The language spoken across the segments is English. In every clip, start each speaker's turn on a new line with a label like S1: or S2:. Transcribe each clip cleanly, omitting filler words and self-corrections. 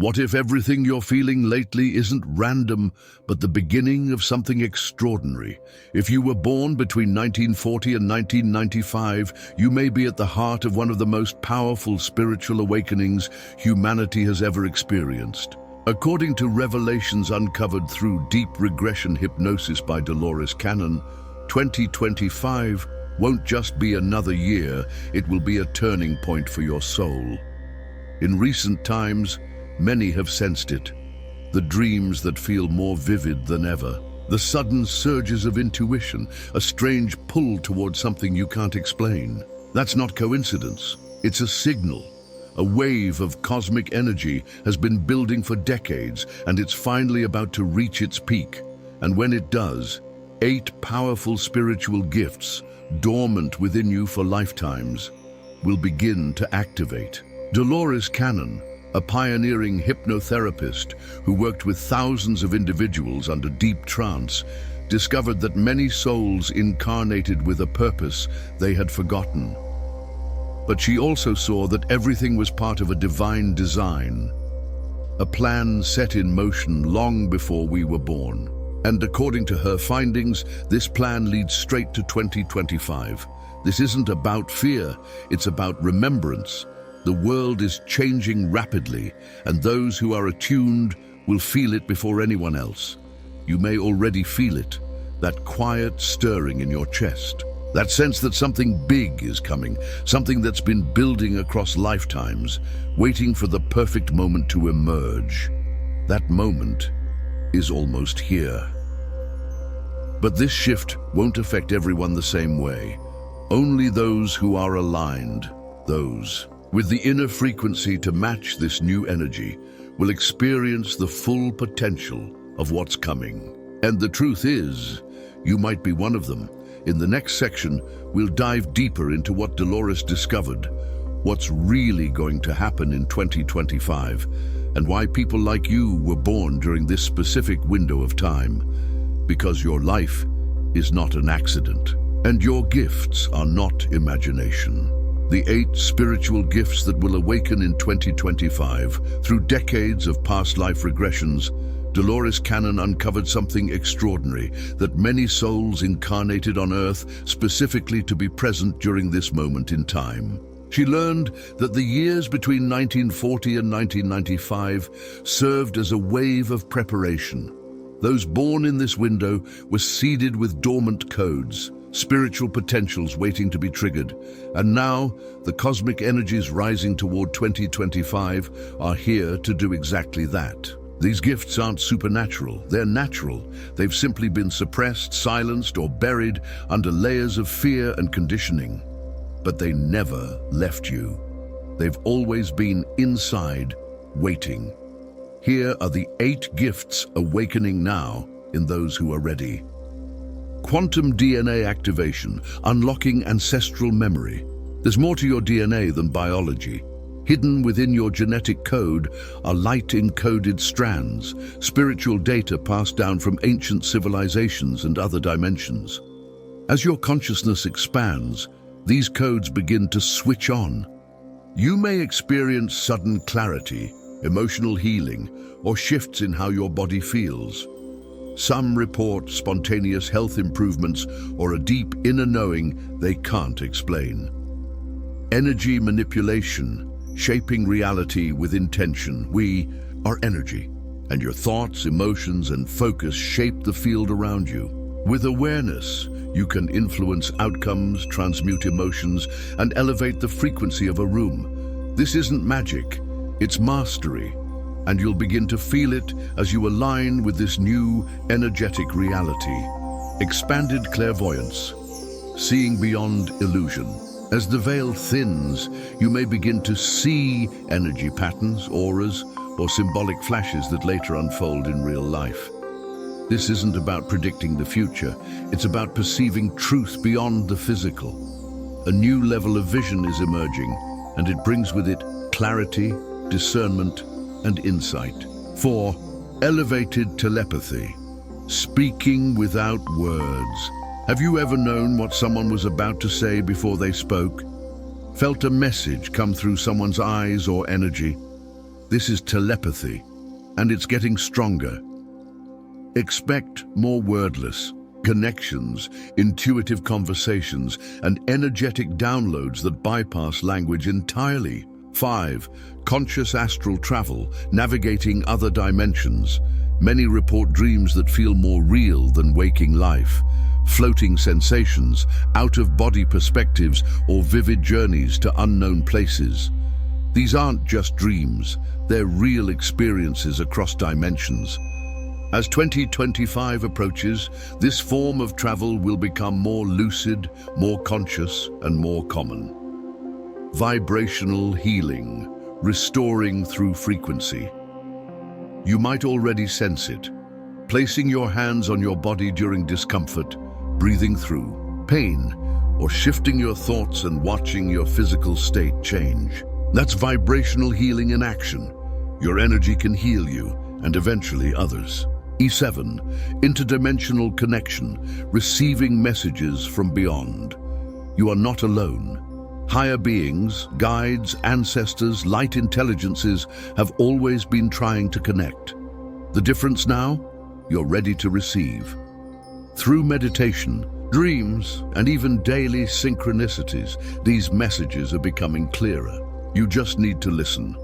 S1: What if everything you're feeling lately isn't random, but the beginning of something extraordinary? If you were born between 1940 and 1995, you may be at the heart of one of the most powerful spiritual awakenings humanity has ever experienced. According to revelations uncovered through deep regression hypnosis by Dolores Cannon, 2025 won't just be another year, it will be a turning point for your soul. In recent times, many have sensed it. The dreams that feel more vivid than ever. The sudden surges of intuition, a strange pull towards something you can't explain. That's not coincidence. It's a signal. A wave of cosmic energy has been building for decades, and it's finally about to reach its peak. And when it does, 8 powerful spiritual gifts, dormant within you for lifetimes, will begin to activate. Dolores Cannon, a pioneering hypnotherapist who worked with thousands of individuals under deep trance, discovered that many souls incarnated with a purpose they had forgotten. But she also saw that everything was part of a divine design, a plan set in motion long before we were born. And according to her findings, this plan leads straight to 2025. This isn't about fear, it's about remembrance. The world is changing rapidly, and those who are attuned will feel it before anyone else. You may already feel it, that quiet stirring in your chest, that sense that something big is coming, something that's been building across lifetimes, waiting for the perfect moment to emerge. That moment is almost here. But this shift won't affect everyone the same way. Only those who are aligned, those with the inner frequency to match this new energy, will experience the full potential of what's coming. And the truth is, you might be one of them. In the next section, we'll dive deeper into what Dolores discovered, what's really going to happen in 2025, and why people like you were born during this specific window of time. Because your life is not an accident, and your gifts are not imagination. The 8 spiritual gifts that will awaken in 2025 through decades of past life regressions, Dolores Cannon uncovered something extraordinary, that many souls incarnated on Earth specifically to be present during this moment in time. She learned that the years between 1940 and 1995 served as a wave of preparation. Those born in this window were seeded with dormant codes, spiritual potentials waiting to be triggered. And now, the cosmic energies rising toward 2025 are here to do exactly that. These gifts aren't supernatural, they're natural. They've simply been suppressed, silenced, or buried under layers of fear and conditioning. But they never left you. They've always been inside, waiting. Here are the 8 gifts awakening now in those who are ready. Quantum DNA activation, unlocking ancestral memory. There's more to your DNA than biology. Hidden within your genetic code are light-encoded strands, spiritual data passed down from ancient civilizations and other dimensions. As your consciousness expands, these codes begin to switch on. You may experience sudden clarity, emotional healing, or shifts in how your body feels. Some report spontaneous health improvements or a deep inner knowing they can't explain. Energy manipulation, shaping reality with intention. We are energy, and your thoughts, emotions, and focus shape the field around you. With awareness, you can influence outcomes, transmute emotions, and elevate the frequency of a room. This isn't magic, it's mastery. And you'll begin to feel it as you align with this new energetic reality. Expanded clairvoyance, seeing beyond illusion. As the veil thins, you may begin to see energy patterns, auras, or symbolic flashes that later unfold in real life. This isn't about predicting the future, it's about perceiving truth beyond the physical. A new level of vision is emerging, and it brings with it clarity, discernment, and insight. 4. Elevated telepathy, speaking without words. Have you ever known what someone was about to say before they spoke? Felt a message come through someone's eyes or energy? This is telepathy, and it's getting stronger. Expect more wordless connections, intuitive conversations, and energetic downloads that bypass language entirely. 5. Conscious astral travel, navigating other dimensions. Many report dreams that feel more real than waking life. Floating sensations, out-of-body perspectives, or vivid journeys to unknown places. These aren't just dreams, they're real experiences across dimensions. As 2025 approaches, this form of travel will become more lucid, more conscious, and more common. Vibrational healing, restoring through frequency. You might already sense it. Placing your hands on your body during discomfort, breathing through pain, or shifting your thoughts and watching your physical state change. That's vibrational healing in action. Your energy can heal you, and eventually others. E7, interdimensional connection, receiving messages from beyond. You are not alone. Higher beings, guides, ancestors, light intelligences have always been trying to connect. The difference now? You're ready to receive. Through meditation, dreams, and even daily synchronicities, these messages are becoming clearer. You just need to listen.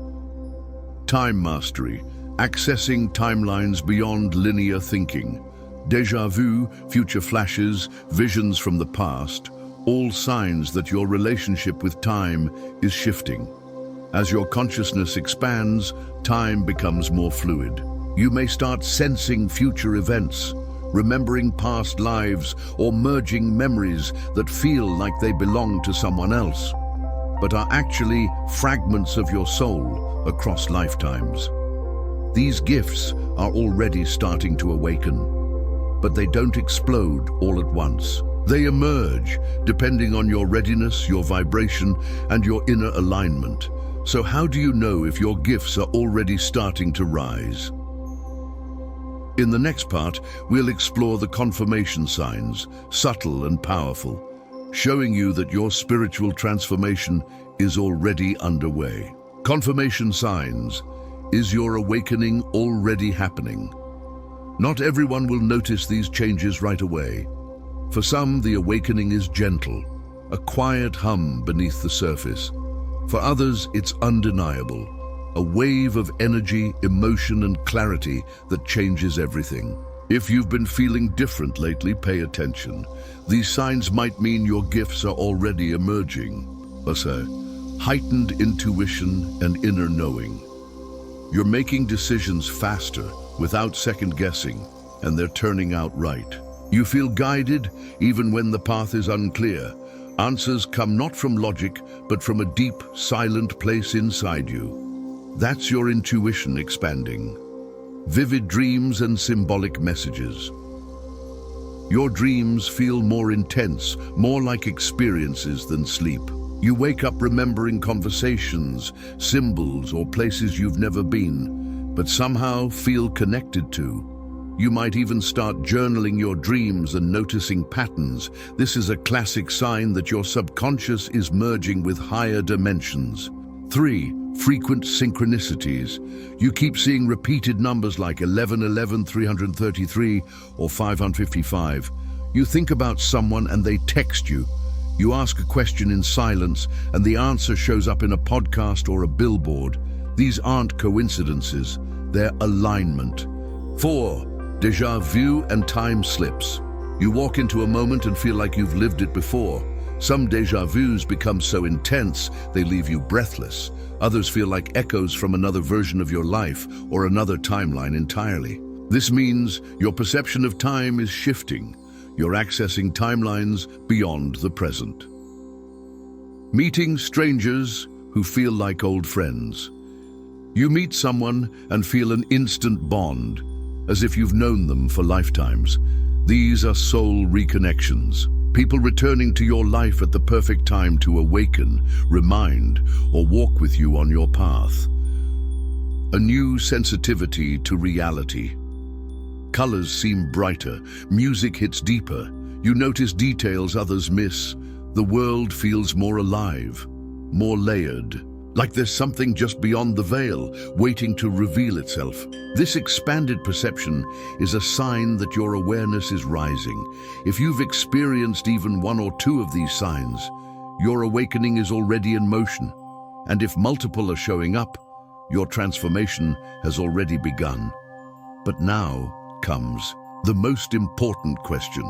S1: Time mastery, accessing timelines beyond linear thinking. Déjà vu, future flashes, visions from the past, all signs that your relationship with time is shifting. As your consciousness expands, time becomes more fluid. You may start sensing future events, remembering past lives, or merging memories that feel like they belong to someone else, but are actually fragments of your soul across lifetimes. These gifts are already starting to awaken, but they don't explode all at once. They emerge, depending on your readiness, your vibration, and your inner alignment. So how do you know if your gifts are already starting to rise? In the next part, we'll explore the confirmation signs, subtle and powerful, showing you that your spiritual transformation is already underway. Confirmation signs. Is your awakening already happening? Not everyone will notice these changes right away. For some, the awakening is gentle, a quiet hum beneath the surface. For others, it's undeniable, a wave of energy, emotion, and clarity that changes everything. If you've been feeling different lately, pay attention. These signs might mean your gifts are already emerging. Heightened intuition and inner knowing. You're making decisions faster, without second guessing, and they're turning out right. You feel guided even when the path is unclear. Answers come not from logic, but from a deep, silent place inside you. That's your intuition expanding. Vivid dreams and symbolic messages. Your dreams feel more intense, more like experiences than sleep. You wake up remembering conversations, symbols, or places you've never been, but somehow feel connected to. You might even start journaling your dreams and noticing patterns. This is a classic sign that your subconscious is merging with higher dimensions. 3. Frequent synchronicities. You keep seeing repeated numbers like 1111, 333, or 555. You think about someone and they text you. You ask a question in silence and the answer shows up in a podcast or a billboard. These aren't coincidences, they're alignment. 4. Déjà vu and time slips. You walk into a moment and feel like you've lived it before. Some déjà vus become so intense, they leave you breathless. Others feel like echoes from another version of your life or another timeline entirely. This means your perception of time is shifting. You're accessing timelines beyond the present. Meeting strangers who feel like old friends. You meet someone and feel an instant bond, as if you've known them for lifetimes. These are soul reconnections. People returning to your life at the perfect time to awaken, remind, or walk with you on your path. A new sensitivity to reality. Colors seem brighter, music hits deeper. You notice details others miss. The world feels more alive, more layered, like there's something just beyond the veil, waiting to reveal itself. This expanded perception is a sign that your awareness is rising. If you've experienced even one or two of these signs, your awakening is already in motion. And if multiple are showing up, your transformation has already begun. But now comes the most important question.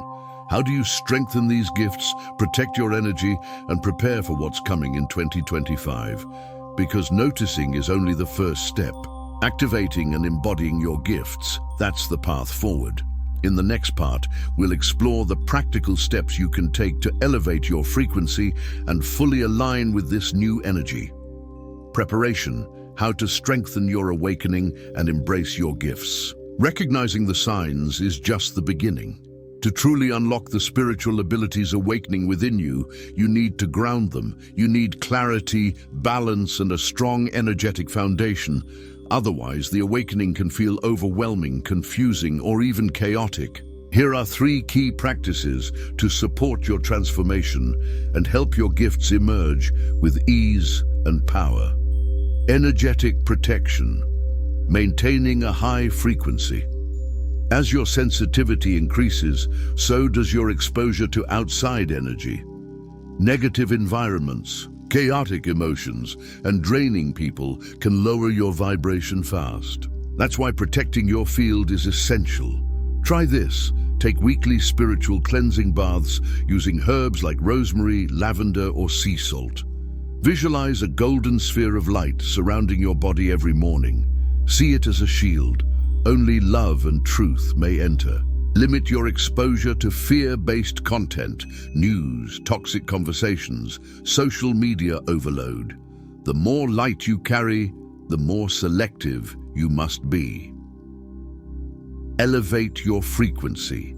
S1: How do you strengthen these gifts, protect your energy, and prepare for what's coming in 2025? Because noticing is only the first step. Activating and embodying your gifts, that's the path forward. In the next part, we'll explore the practical steps you can take to elevate your frequency and fully align with this new energy. Preparation, how to strengthen your awakening and embrace your gifts. Recognizing the signs is just the beginning. To truly unlock the spiritual abilities awakening within you, you need to ground them. You need clarity, balance, and a strong energetic foundation. Otherwise, the awakening can feel overwhelming, confusing, or even chaotic. Here are 3 key practices to support your transformation and help your gifts emerge with ease and power. Energetic protection, maintaining a high frequency. As your sensitivity increases, so does your exposure to outside energy. Negative environments, chaotic emotions, and draining people can lower your vibration fast. That's why protecting your field is essential. Try this. Take weekly spiritual cleansing baths using herbs like rosemary, lavender, or sea salt. Visualize a golden sphere of light surrounding your body every morning. See it as a shield. Only love and truth may enter. Limit your exposure to fear-based content, news, toxic conversations, social media overload. The more light you carry, the more selective you must be. Elevate your frequency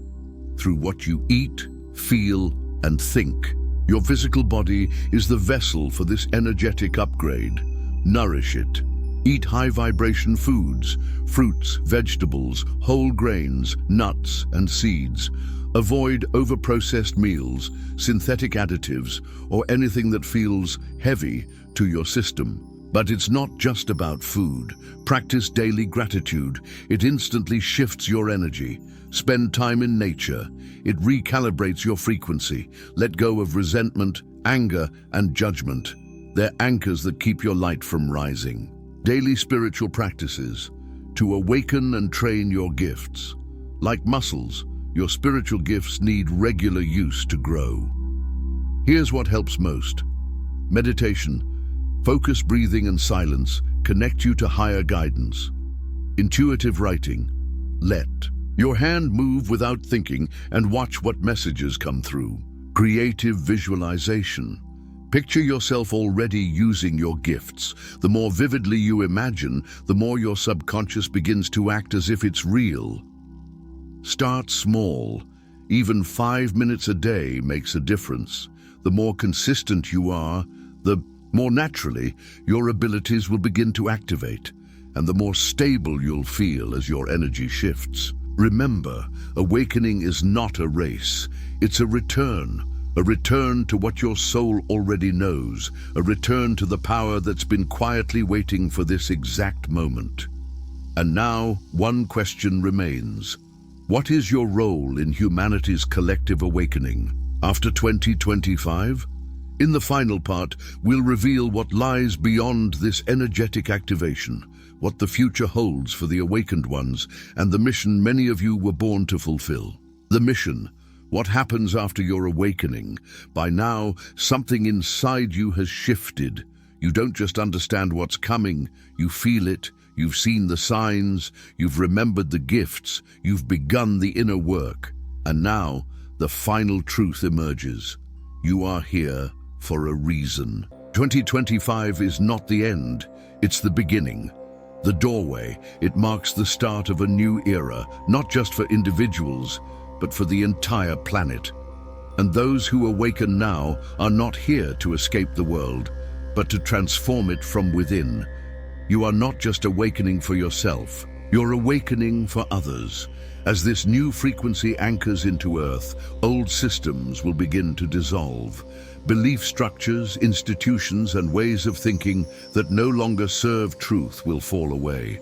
S1: through what you eat, feel, and think. Your physical body is the vessel for this energetic upgrade. Nourish it. Eat high-vibration foods, fruits, vegetables, whole grains, nuts, and seeds. Avoid over-processed meals, synthetic additives, or anything that feels heavy to your system. But it's not just about food. Practice daily gratitude. It instantly shifts your energy. Spend time in nature. It recalibrates your frequency. Let go of resentment, anger, and judgment. They're anchors that keep your light from rising. Daily spiritual practices to awaken and train your gifts. Like muscles, your spiritual gifts need regular use to grow. Here's what helps most. Meditation, focused breathing and silence connect you to higher guidance. Intuitive writing, let your hand move without thinking and watch what messages come through. Creative visualization. Picture yourself already using your gifts. The more vividly you imagine, the more your subconscious begins to act as if it's real. Start small. Even 5 minutes a day makes a difference. The more consistent you are, the more naturally your abilities will begin to activate, and the more stable you'll feel as your energy shifts. Remember, awakening is not a race. It's a return to what your soul already knows, a return to the power that's been quietly waiting for this exact moment. And now, one question remains. What is your role in humanity's collective awakening? After 2025? In the final part, we'll reveal what lies beyond this energetic activation, what the future holds for the awakened ones, and the mission many of you were born to fulfill. The mission. What happens after your awakening? By now, something inside you has shifted. You don't just understand what's coming, you feel it, you've seen the signs, you've remembered the gifts, you've begun the inner work. And now, the final truth emerges. You are here for a reason. 2025 is not the end, it's the beginning. The doorway, it marks the start of a new era, not just for individuals, but for the entire planet. And those who awaken now are not here to escape the world, but to transform it from within. You are not just awakening for yourself, you're awakening for others. As this new frequency anchors into Earth, old systems will begin to dissolve. Belief structures, institutions, and ways of thinking that no longer serve truth will fall away.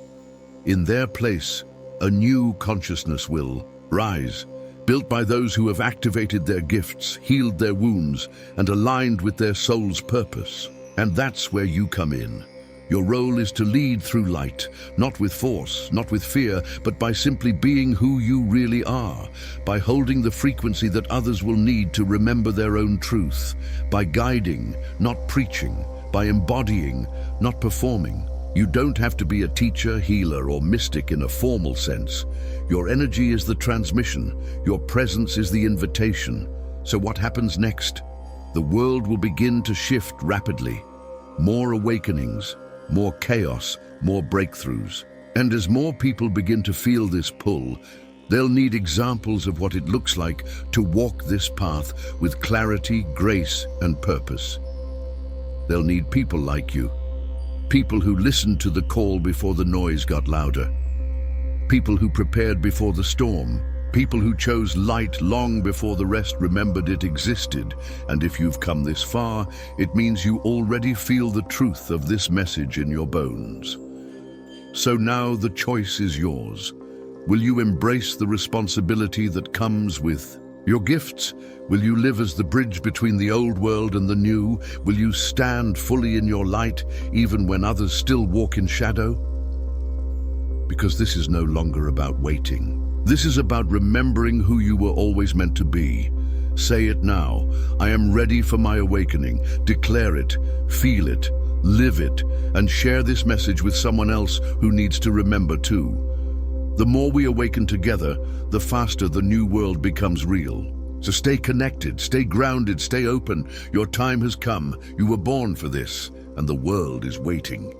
S1: In their place, a new consciousness will rise, built by those who have activated their gifts, healed their wounds, and aligned with their soul's purpose. And that's where you come in. Your role is to lead through light, not with force, not with fear, but by simply being who you really are, by holding the frequency that others will need to remember their own truth, by guiding, not preaching, by embodying, not performing. You don't have to be a teacher, healer, or mystic in a formal sense. Your energy is the transmission. Your presence is the invitation. So what happens next? The world will begin to shift rapidly. More awakenings, more chaos, more breakthroughs. And as more people begin to feel this pull, they'll need examples of what it looks like to walk this path with clarity, grace, and purpose. They'll need people like you. People who listened to the call before the noise got louder. People who prepared before the storm. People who chose light long before the rest remembered it existed. And if you've come this far, it means you already feel the truth of this message in your bones. So now the choice is yours. Will you embrace the responsibility that comes with your gifts? Will you live as the bridge between the old world and the new? Will you stand fully in your light, even when others still walk in shadow? Because this is no longer about waiting. This is about remembering who you were always meant to be. Say it now. I am ready for my awakening. Declare it, feel it, live it, and share this message with someone else who needs to remember too. The more we awaken together, the faster the new world becomes real. So stay connected, stay grounded, stay open. Your time has come. You were born for this, and the world is waiting.